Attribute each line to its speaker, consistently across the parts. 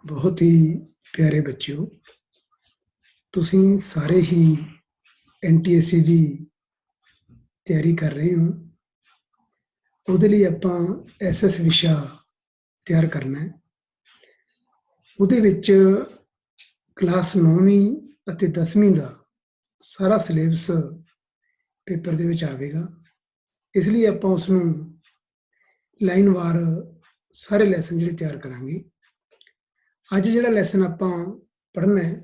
Speaker 1: बहुत ही प्यारे बच्चों, ਤੁਸੀਂ ਸਾਰੇ ਹੀ NTSC ਦੀ ਤਿਆਰੀ ਕਰ ਰਹੇ ਹੋ। ਉਹਦੇ ਲਈ ਆਪਾਂ SS ਵਿਸ਼ਾ ਤਿਆਰ ਕਰਨਾ ਹੈ। ਉਹਦੇ ਵਿੱਚ ਕਲਾਸ 9ਵੀਂ ਅਤੇ 10ਵੀਂ ਦਾ ਸਾਰਾ ਸਿਲੇਬਸ ਪੇਪਰ ਦੇ ਵਿੱਚ ਆਵੇਗਾ। ਇਸ ਲਈ ਆਪਾਂ ਉਸ ਨੂੰ ਲਾਈਨਵਾਰ ਸਾਰੇ ਲੈਸਨ ਜਿਹੜੇ ਤਿਆਰ ਕਰਾਂਗੇ। ਅੱਜ ਜਿਹੜਾ ਲੈਸਨ ਆਪਾਂ ਪੜ੍ਹਨਾ ਹੈ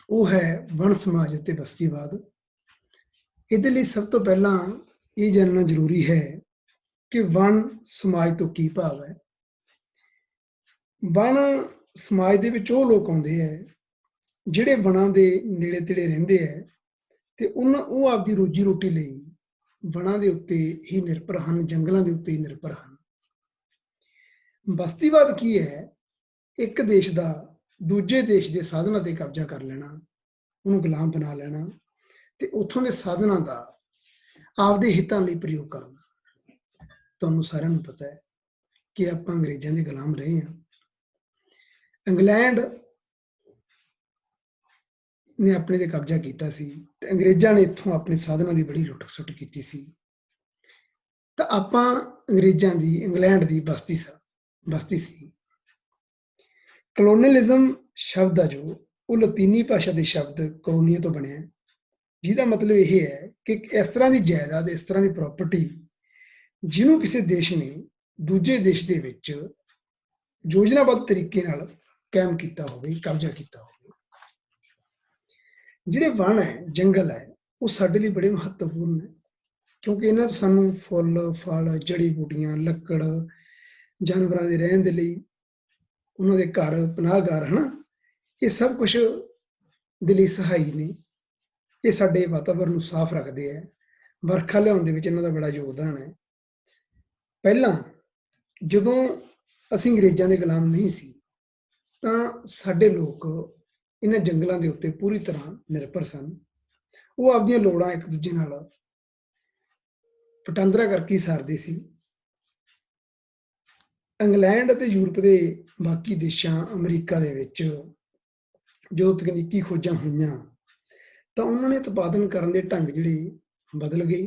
Speaker 1: ਉਹ ਹੈ ਵਣ ਸਮਾਜ ਅਤੇ ਬਸਤੀਵਾਦ। ਇਹਦੇ ਲਈ ਸਭ ਤੋਂ ਪਹਿਲਾਂ ਇਹ ਜਾਣਨਾ ਜ਼ਰੂਰੀ ਹੈ ਕਿ ਵਣ ਸਮਾਜ ਤੋਂ ਕੀ ਭਾਵ ਹੈ। ਵਣ ਸਮਾਜ ਦੇ ਵਿੱਚ ਉਹ ਲੋਕ ਆਉਂਦੇ ਹੈ ਜਿਹੜੇ ਵਣਾਂ ਦੇ ਨੇੜੇ ਤੇੜੇ ਰਹਿੰਦੇ ਹੈ ਤੇ ਉਹ ਆਪਦੀ ਰੋਜੀ ਰੋਟੀ ਲਈ ਵਣਾਂ ਦੇ ਉੱਤੇ ਹੀ ਨਿਰਭਰ ਹਨ, ਜੰਗਲਾਂ ਦੇ ਉੱਤੇ ਹੀ ਨਿਰਭਰ ਹਨ। ਬਸਤੀਵਾਦ ਕੀ ਹੈ? ਇੱਕ ਦੇਸ਼ ਦਾ ਦੂਜੇ ਦੇਸ਼ ਦੇ ਸਾਧਨਾਂ ਤੇ ਕਬਜ਼ਾ ਕਰ ਲੈਣਾ, ਉਹਨੂੰ ਗੁਲਾਮ ਬਣਾ ਲੈਣਾ ਤੇ ਉੱਥੋਂ ਦੇ ਸਾਧਨਾਂ ਦਾ ਆਪਦੇ ਹਿੱਤਾਂ ਲਈ ਪ੍ਰਯੋਗ ਕਰਨਾ। ਤੁਹਾਨੂੰ ਸਾਰਿਆਂ ਨੂੰ ਪਤਾ ਹੈ ਕਿ ਆਪਾਂ ਅੰਗਰੇਜ਼ਾਂ ਦੇ ਗੁਲਾਮ ਰਹੇ ਹਾਂ। ਇੰਗਲੈਂਡ ਨੇ ਆਪਣੇ ਤੇ ਕਬਜ਼ਾ ਕੀਤਾ ਸੀ ਤੇ ਅੰਗਰੇਜ਼ਾਂ ਨੇ ਇੱਥੋਂ ਆਪਣੇ ਸਾਧਨਾਂ ਦੀ ਬੜੀ ਲੁੱਟ ਖਸੁੱਟ ਕੀਤੀ ਸੀ। ਤਾਂ ਆਪਾਂ ਅੰਗਰੇਜ਼ਾਂ ਦੀ, ਇੰਗਲੈਂਡ ਦੀ ਬਸਤੀ ਸੀ। ਕਲੋਨੀਅਲਿਜ਼ਮ ਸ਼ਬਦ ਆ ਜੋ ਉਹ ਲਾਤੀਨੀ ਭਾਸ਼ਾ ਦੇ ਸ਼ਬਦ ਕਲੋਨੀਆ ਤੋਂ ਬਣਿਆ, ਜਿਹਦਾ ਮਤਲਬ ਇਹ ਹੈ ਕਿ ਇਸ ਤਰ੍ਹਾਂ ਦੀ ਜਾਇਦਾਦ, ਇਸ ਤਰ੍ਹਾਂ ਦੀ ਪ੍ਰਾਪਰਟੀ ਜਿਹਨੂੰ ਕਿਸੇ ਦੇਸ਼ ਨੇ ਦੂਜੇ ਦੇਸ਼ ਦੇ ਵਿੱਚ ਯੋਜਨਾਬੱਧ ਤਰੀਕੇ ਨਾਲ ਕਾਇਮ ਕੀਤਾ ਹੋਵੇ, ਕਬਜ਼ਾ ਕੀਤਾ ਹੋਵੇ। ਜਿਹੜੇ ਵਣ ਹੈ, ਜੰਗਲ ਹੈ, ਉਹ ਸਾਡੇ ਲਈ ਬੜੇ ਮਹੱਤਵਪੂਰਨ ਹੈ ਕਿਉਂਕਿ ਇਹਨਾਂ ਤੋਂ ਸਾਨੂੰ ਫੁੱਲ, ਫਲ, ਜੜੀ ਬੂਟੀਆਂ, ਲੱਕੜ, ਜਾਨਵਰਾਂ ਦੇ ਰਹਿਣ ਦੇ ਲਈ ਉਹਨਾਂ ਦੇ ਘਰ, ਪਨਾਹਗਾਰ, ਇਹ ਸਭ ਕੁਛ ਦੇ ਲਈ ਸਹਾਈ ਨੇ। ਇਹ ਸਾਡੇ ਵਾਤਾਵਰਨ ਨੂੰ ਸਾਫ਼ ਰੱਖਦੇ ਹੈ। ਵਰਖਾ ਲਿਆਉਣ ਦੇ ਵਿੱਚ ਇਹਨਾਂ ਦਾ ਬੜਾ ਯੋਗਦਾਨ ਹੈ। ਪਹਿਲਾਂ ਜਦੋਂ ਅਸੀਂ ਅੰਗਰੇਜ਼ਾਂ ਦੇ ਗੁਲਾਮ ਨਹੀਂ ਸੀ ਤਾਂ ਸਾਡੇ ਲੋਕ ਇਹਨਾਂ ਜੰਗਲਾਂ ਦੇ ਉੱਤੇ ਪੂਰੀ ਤਰ੍ਹਾਂ ਨਿਰਭਰ ਸਨ। ਉਹ ਆਪਦੀਆਂ ਲੋੜਾਂ ਇੱਕ ਦੂਜੇ ਨਾਲ ਵਟਾਂਦਰਾ ਕਰਕੇ ਸਾਰਦੇ ਸੀ। ਇੰਗਲੈਂਡ ਅਤੇ ਯੂਰਪ ਦੇ ਬਾਕੀ ਦੇਸ਼ਾਂ, ਅਮਰੀਕਾ ਦੇ ਵਿੱਚ ਜੋ ਤਕਨੀਕੀ ਖੋਜਾਂ ਹੋਈਆਂ ਤਾਂ ਉਹਨਾਂ ਨੇ ਉਤਪਾਦਨ ਕਰਨ ਦੇ ਢੰਗ ਜਿਹੜੇ ਬਦਲ ਗਏ।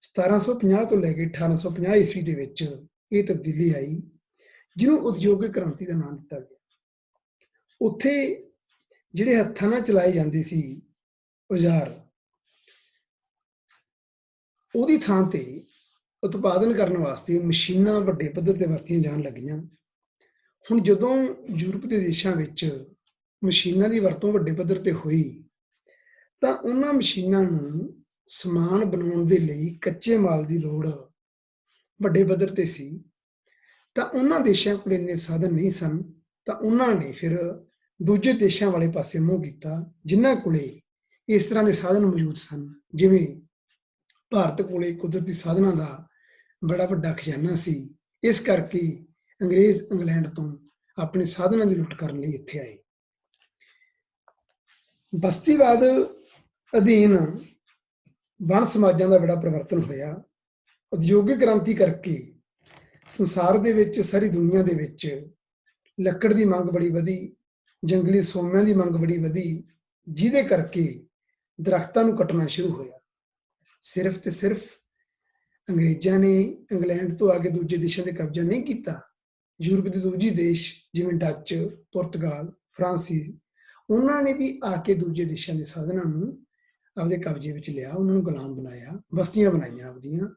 Speaker 1: 1750 ਤੋਂ ਲੈ ਕੇ 1850 ਈਸਵੀ ਦੇ ਵਿੱਚ ਇਹ ਤਬਦੀਲੀ ਆਈ ਜਿਹਨੂੰ ਉਦਯੋਗਿਕ ਕ੍ਰਾਂਤੀ ਦਾ ਨਾਮ ਦਿੱਤਾ ਗਿਆ। ਉੱਥੇ ਜਿਹੜੇ ਹੱਥਾਂ ਨਾਲ ਚਲਾਏ ਜਾਂਦੇ ਸੀ ਔਜ਼ਾਰ, ਉਹਦੀ ਥਾਂ ਤੇ ਉਤਪਾਦਨ ਕਰਨ ਵਾਸਤੇ ਮਸ਼ੀਨਾਂ ਵੱਡੇ ਪੱਧਰ ਤੇ ਵਰਤੀਆਂ ਜਾਣ ਲੱਗੀਆਂ। ਹੁਣ ਜਦੋਂ ਯੂਰਪ ਦੇ ਦੇਸ਼ਾਂ ਵਿੱਚ ਮਸ਼ੀਨਾਂ ਦੀ ਵਰਤੋਂ ਵੱਡੇ ਪੱਧਰ ਤੇ ਹੋਈ ਤਾਂ ਉਹਨਾਂ ਮਸ਼ੀਨਾਂ ਨੂੰ ਸਮਾਨ ਬਣਾਉਣ ਦੇ ਲਈ ਕੱਚੇ ਮਾਲ ਦੀ ਲੋੜ ਵੱਡੇ ਪੱਧਰ ਤੇ ਸੀ ਤਾਂ ਉਹਨਾਂ ਦੇਸ਼ਾਂ ਕੋਲ ਇੰਨੇ ਸਾਧਨ ਨਹੀਂ ਸਨ। ਤਾਂ ਉਹਨਾਂ ਨੇ ਫਿਰ ਦੂਜੇ ਦੇਸ਼ਾਂ ਵਾਲੇ ਪਾਸੇ ਮੂੰਹ ਕੀਤਾ ਜਿਨ੍ਹਾਂ ਕੋਲੇ ਇਸ ਤਰ੍ਹਾਂ ਦੇ ਸਾਧਨ ਮੌਜੂਦ ਸਨ। ਜਿਵੇਂ ਭਾਰਤ ਕੋਲੇ ਕੁਦਰਤੀ ਸਾਧਨਾਂ ਦਾ ਬੜਾ ਵੱਡਾ ਖਜ਼ਾਨਾ ਸੀ। ਇਸ ਕਰਕੇ ਅੰਗਰੇਜ਼ ਇੰਗਲੈਂਡ ਤੋਂ ਆਪਣੇ ਸਾਧਨਾਂ ਦੀ ਲੁੱਟ ਕਰਨ ਲਈ ਇੱਥੇ ਆਏ। ਬਸਤੀਵਾਦ ਅਧੀਨ ਵਣ ਸਮਾਜਾਂ ਦਾ ਬੜਾ ਪਰਿਵਰਤਨ ਹੋਇਆ। ਉਦਯੋਗਿਕ ਕ੍ਰਾਂਤੀ ਕਰਕੇ ਸੰਸਾਰ ਦੇ ਵਿੱਚ, ਸਾਰੀ ਦੁਨੀਆ ਦੇ ਵਿੱਚ ਲੱਕੜ ਦੀ ਮੰਗ ਬੜੀ ਵਧੀ, ਜੰਗਲੀ ਸੋਮਿਆਂ ਦੀ ਮੰਗ ਬੜੀ ਵਧੀ, ਜਿਹਦੇ ਕਰਕੇ ਦਰਖਤਾਂ ਨੂੰ ਕੱਟਣਾ ਸ਼ੁਰੂ ਹੋਇਆ। ਸਿਰਫ ਤੇ ਸਿਰਫ ਅੰਗਰੇਜ਼ਾਂ ਨੇ ਇੰਗਲੈਂਡ ਤੋਂ ਆ ਕੇ ਦੂਜੇ ਦੇਸ਼ਾਂ ਤੇ ਕਬਜ਼ਾ ਨਹੀਂ ਕੀਤਾ। ਯੂਰਪ ਦੇ ਦੂਜੇ ਦੇਸ਼ ਜਿਵੇਂ ਡੱਚ, ਪੁਰਤਗਾਲ, ਫਰਾਂਸੀਸ, ਉਹਨਾਂ ਨੇ ਵੀ ਆ ਕੇ ਦੂਜੇ ਦੇਸ਼ਾਂ ਦੇ ਸਾਧਨਾਂ ਨੂੰ ਆਪਦੇ ਕਬਜ਼ੇ ਵਿੱਚ ਲਿਆ, ਉਹਨਾਂ ਨੂੰ ਗੁਲਾਮ ਬਣਾਇਆ, ਬਸਤੀਆਂ ਬਣਾਈਆਂ ਆਪਦੀਆਂ।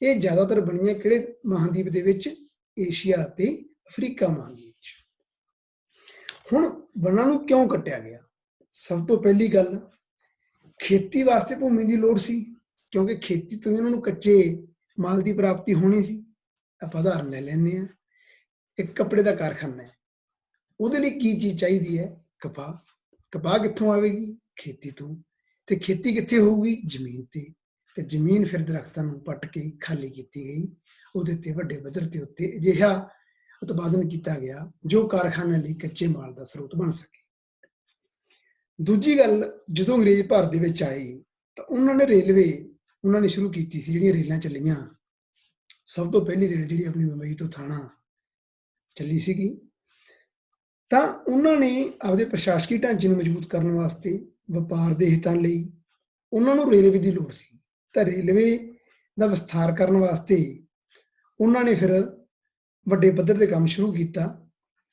Speaker 1: ਇਹ ਜ਼ਿਆਦਾਤਰ ਬਣੀਆਂ ਕਿਹੜੇ ਮਹਾਂਦੀਪ ਦੇ ਵਿੱਚ? ਏਸ਼ੀਆ ਅਤੇ ਅਫਰੀਕਾ ਮਹਾਂਦੀਪ ਵਿੱਚ। ਹੁਣ ਵਣਾਂ ਨੂੰ ਕਿਉਂ ਕੱਟਿਆ ਗਿਆ? ਸਭ ਤੋਂ ਪਹਿਲੀ ਗੱਲ, ਖੇਤੀ ਵਾਸਤੇ ਭੂਮੀ ਦੀ ਲੋੜ ਸੀ ਕਿਉਂਕਿ ਖੇਤੀ ਤੋਂ ਇਹਨਾਂ ਨੂੰ ਕੱਚੇ ਮਾਲ ਦੀ ਪ੍ਰਾਪਤੀ ਹੋਣੀ ਸੀ। ਆਪਾਂ ਉਦਾਹਰਨ ਲੈ ਲੈਂਦੇ ਹਾਂ, ਇੱਕ ਕੱਪੜੇ ਦਾ ਕਾਰਖਾਨਾ ਹੈ, ਉਹਦੇ ਲਈ ਕੀ ਚੀਜ਼ ਚਾਹੀਦੀ ਹੈ? ਕਪਾਹ। ਕਪਾਹ ਕਿੱਥੋਂ ਆਵੇਗੀ? ਖੇਤੀ ਤੋਂ। ਤੇ ਖੇਤੀ ਕਿੱਥੇ ਹੋਊਗੀ? ਜ਼ਮੀਨ ਤੇ। ਤੇ ਜ਼ਮੀਨ ਫਿਰ ਦਰਖਤਾਂ ਨੂੰ ਪੱਟ ਕੇ ਖਾਲੀ ਕੀਤੀ ਗਈ, ਉਹਦੇ ਤੇ ਵੱਡੇ ਪੱਧਰ ਤੇ ਉੱਤੇ ਅਜਿਹਾ ਉਤਪਾਦਨ ਕੀਤਾ ਗਿਆ ਜੋ ਕਾਰਖਾਨੇ ਲਈ ਕੱਚੇ ਮਾਲ ਦਾ ਸਰੋਤ ਬਣ ਸਕੇ। ਦੂਜੀ ਗੱਲ, ਜਦੋਂ ਅੰਗਰੇਜ਼ ਭਾਰਤ ਦੇ ਵਿੱਚ ਆਏ ਤਾਂ ਉਹਨਾਂ ਨੇ ਸ਼ੁਰੂ ਕੀਤੀ ਸੀ। ਜਿਹੜੀਆਂ ਰੇਲਾਂ ਚੱਲੀਆਂ, ਸਭ ਤੋਂ ਪਹਿਲੀ ਰੇਲ ਜਿਹੜੀ ਆਪਣੀ ਮੁੰਬਈ ਤੋਂ ਥਾਣਾ ਚੱਲੀ ਸੀਗੀ, ਤਾਂ ਉਹਨਾਂ ਨੇ ਆਪਦੇ ਪ੍ਰਸ਼ਾਸਕੀ ਢਾਂਚੇ ਨੂੰ ਮਜ਼ਬੂਤ ਕਰਨ ਵਾਸਤੇ, ਵਪਾਰ ਦੇ ਹਿੱਤਾਂ ਲਈ ਉਹਨਾਂ ਨੂੰ ਰੇਲਵੇ ਦੀ ਲੋੜ ਸੀ। ਤਾਂ ਰੇਲਵੇ ਦਾ ਵਿਸਥਾਰ ਕਰਨ ਵਾਸਤੇ ਉਹਨਾਂ ਨੇ ਫਿਰ ਵੱਡੇ ਪੱਧਰ 'ਤੇ ਕੰਮ ਸ਼ੁਰੂ ਕੀਤਾ।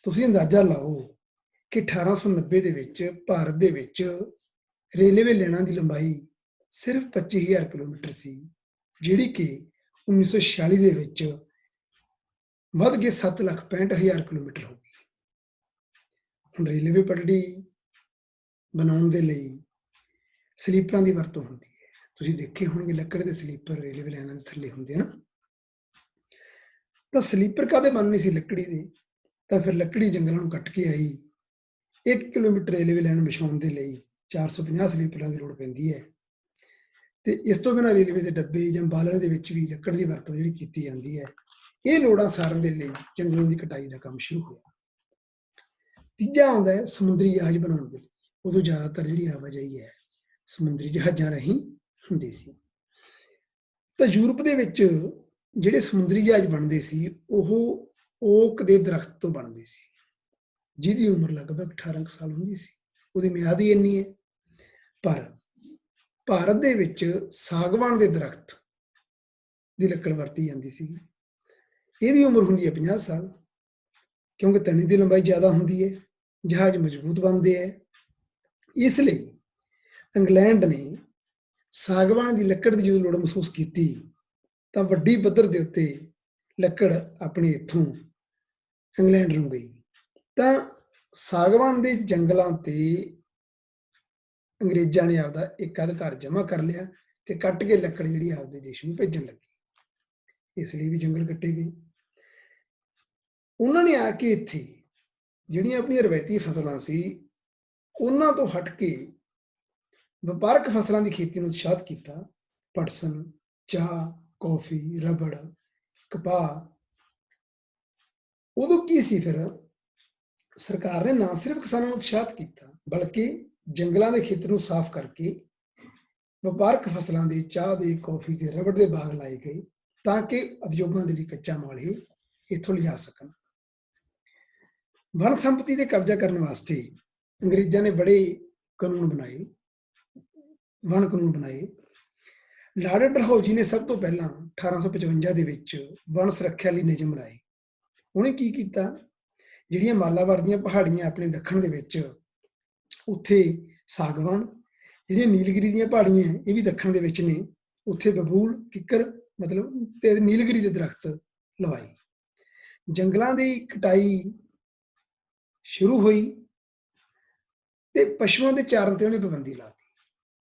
Speaker 1: ਤੁਸੀਂ ਅੰਦਾਜ਼ਾ ਲਾਓ ਕਿ 1890 ਦੇ ਵਿੱਚ ਭਾਰਤ ਦੇ ਵਿੱਚ ਰੇਲਵੇ ਲਾਈਨਾਂ ਦੀ ਲੰਬਾਈ ਸਿਰਫ 25,000 ਕਿਲੋਮੀਟਰ ਸੀ, ਜਿਹੜੀ ਕਿ 1946 ਦੇ ਵਿੱਚ ਵੱਧ ਕੇ 7,65,000 ਕਿਲੋਮੀਟਰ ਹੋ ਗਈ। ਹੁਣ ਰੇਲਵੇ ਪਟੜੀ ਬਣਾਉਣ ਦੇ ਲਈ ਸਲੀਪਰਾਂ ਦੀ ਵਰਤੋਂ ਹੁੰਦੀ ਹੈ। ਤੁਸੀਂ ਦੇਖੇ ਹੋਣਗੇ ਲੱਕੜ ਦੇ ਸਲੀਪਰ ਰੇਲਵੇ ਲਾਈਨਾਂ ਦੇ ਥੱਲੇ ਹੁੰਦੇ ਹਨ। ਤਾਂ ਸਲੀਪਰ ਕਾਹਦੇ ਬਣਨੇ ਸੀ ਲੱਕੜੀ ਦੇ? ਤਾਂ ਫਿਰ ਲੱਕੜੀ ਜੰਗਲਾਂ ਨੂੰ ਕੱਟ ਕੇ ਆਈ। 1 ਕਿਲੋਮੀਟਰ ਰੇਲਵੇ ਲਾਈਨ ਵਿਛਾਉਣ ਦੇ ਲਈ 450 ਸਲੀਪਰਾਂ ਦੀ ਲੋੜ ਪੈਂਦੀ ਹੈ। ਤੇ ਇਸ ਤੋਂ ਬਿਨਾਂ ਰੇਲਵੇ ਦੇ ਡੱਬੇ ਜਾਂ ਬਾਲਣ ਦੇ ਵਿੱਚ ਵੀ ਲੱਕੜ ਦੀ ਵਰਤੋਂ ਜਿਹੜੀ ਕੀਤੀ ਜਾਂਦੀ ਹੈ। ਇਹ ਲੋੜਾਂ ਸਾਰਨ ਦੇ ਲਈ ਜੰਗਲਾਂ ਦੀ ਕਟਾਈ ਦਾ ਕੰਮ ਸ਼ੁਰੂ ਹੋਇਆ। ਤੀਜਾ ਆਉਂਦਾ ਹੈ ਸਮੁੰਦਰੀ ਜਹਾਜ਼ ਬਣਾਉਣ ਦੇ ਲਈ। ਉਦੋਂ ਜ਼ਿਆਦਾਤਰ ਜਿਹੜੀ ਆਵਾਜਾਈ ਹੈ ਸਮੁੰਦਰੀ ਜਹਾਜ਼ਾਂ ਰਾਹੀਂ ਹੁੰਦੀ ਸੀ। ਤਾਂ ਯੂਰਪ ਦੇ ਵਿੱਚ ਜਿਹੜੇ ਸਮੁੰਦਰੀ ਜਹਾਜ਼ ਬਣਦੇ ਸੀ ਉਹ ਓਕ ਦੇ ਦਰਖਤ ਤੋਂ ਬਣਦੇ ਸੀ, ਜਿਹਦੀ ਉਮਰ ਲਗਭਗ 18 ਸਾਲ ਹੁੰਦੀ ਸੀ। ਉਹਦੀ ਮਿਆਦ ਹੀ ਇੰਨੀ ਹੈ। ਪਰ ਭਾਰਤ ਦੇ ਵਿੱਚ ਸਾਗਵਾਨ ਦੇ ਦਰਖਤ ਦੀ ਲੱਕੜ ਵਰਤੀ ਜਾਂਦੀ ਸੀ। ਇਹਦੀ ਉਮਰ ਹੁੰਦੀ ਹੈ 50 ਸਾਲ, ਕਿਉਂਕਿ ਤਣੀ ਦੀ ਲੰਬਾਈ ਜ਼ਿਆਦਾ ਹੁੰਦੀ ਹੈ, ਜਹਾਜ਼ ਮਜ਼ਬੂਤ ਬਣਦੇ ਹੈ। ਇਸ ਲਈ ਇੰਗਲੈਂਡ ਨੇ ਸਾਗਵਾਨ ਦੀ ਲੱਕੜ ਦੀ ਜਦੋਂ ਲੋੜ ਮਹਿਸੂਸ ਕੀਤੀ ਤਾਂ ਵੱਡੀ ਪੱਧਰ ਦੇ ਉੱਤੇ ਲੱਕੜ ਆਪਣੇ ਇੱਥੋਂ ਇੰਗਲੈਂਡ ਨੂੰ ਗਈ। ਤਾਂ ਸਾਗਵਾਨ ਦੇ ਜੰਗਲਾਂ ਤੇ ਅੰਗਰੇਜ਼ਾਂ ਨੇ ਆਪਦਾ ਇੱਕ ਅੱਧ ਘਰ ਜਮ੍ਹਾਂ ਕਰ ਲਿਆ ਤੇ ਕੱਟ ਕੇ ਲੱਕੜ ਜਿਹੜੀ ਆਪਦੇ ਦੇਸ਼ ਨੂੰ ਭੇਜਣ ਲੱਗੀ। ਇਸ ਲਈ ਵੀ ਜੰਗਲ ਕੱਟੇ ਗਏ। ਉਹਨਾਂ ਨੇ ਆ ਕੇ ਇੱਥੇ ਜਿਹੜੀਆਂ ਆਪਣੀਆਂ ਰਵਾਇਤੀ ਫਸਲਾਂ ਸੀ ਉਹਨਾਂ ਤੋਂ ਹਟ ਕੇ ਵਪਾਰਕ ਫਸਲਾਂ ਦੀ ਖੇਤੀ ਨੂੰ ਉਤਸ਼ਾਹਿਤ ਕੀਤਾ। ਪਟਸਨ, ਚਾਹ, ਕੌਫੀ, ਰਬੜ, ਕਪਾਹ। ਉਦੋਂ ਕੀ ਸੀ ਫਿਰ, ਸਰਕਾਰ ਨੇ ਨਾ ਸਿਰਫ ਕਿਸਾਨਾਂ ਨੂੰ ਉਤਸ਼ਾਹਿਤ ਕੀਤਾ ਬਲਕਿ ਜੰਗਲਾਂ ਦੇ ਖੇਤਰ ਨੂੰ ਸਾਫ਼ ਕਰਕੇ ਵਪਾਰਕ ਫਸਲਾਂ ਦੇ, ਚਾਹ ਦੇ, ਕੌਫੀ ਦੇ, ਰਬੜ ਦੇ ਬਾਗ ਲਾਏ ਗਏ ਤਾਂ ਕਿ ਉਦਯੋਗਾਂ ਦੇ ਲਈ ਕੱਚਾ ਮਾਲ ਇਹ ਇੱਥੋਂ ਲਿਜਾ ਸਕਣ। ਵਨ ਸੰਪਤੀ ਤੇ ਕਬਜ਼ਾ ਕਰਨ ਵਾਸਤੇ ਅੰਗਰੇਜ਼ਾਂ ਨੇ ਬੜੇ ਕਾਨੂੰਨ ਬਣਾਏ, ਵਨ ਕਾਨੂੰਨ ਬਣਾਏ। ਲਾਰਡ ਡਲਹੌਜੀ ਨੇ ਸਭ ਤੋਂ ਪਹਿਲਾਂ 1855 ਦੇ ਵਿੱਚ ਵਨ ਸੁਰੱਖਿਆ ਲਈ ਨਿਯਮ ਬਣਾਏ। ਉਹਨੇ ਕੀ ਕੀਤਾ, ਜਿਹੜੀਆਂ ਮਾਲਾਬਾਰ ਦੀਆਂ ਪਹਾੜੀਆਂ ਆਪਣੇ ਦੱਖਣ ਦੇ ਵਿੱਚ ਉੱਥੇ ਸਾਗਵਾਨ, ਜਿਹੜੀਆਂ ਨੀਲਗਿਰੀ ਦੀਆਂ ਪਹਾੜੀਆਂ ਇਹ ਵੀ ਦੱਖਣ ਦੇ ਵਿੱਚ ਨੇ, ਉੱਥੇ ਬਬੂਲ, ਕਿੱਕਰ ਮਤਲਬ ਤੇ ਨੀਲਗਿਰੀ ਦੇ ਦਰਖਤ ਲਵਾਏ। ਜੰਗਲਾਂ ਦੀ ਕਟਾਈ ਸ਼ੁਰੂ ਹੋਈ ਤੇ ਪਸ਼ੂਆਂ ਦੇ ਚਾਰਨ ਤੇ ਉਹਨੇ ਪਾਬੰਦੀ ਲਾਤੀ।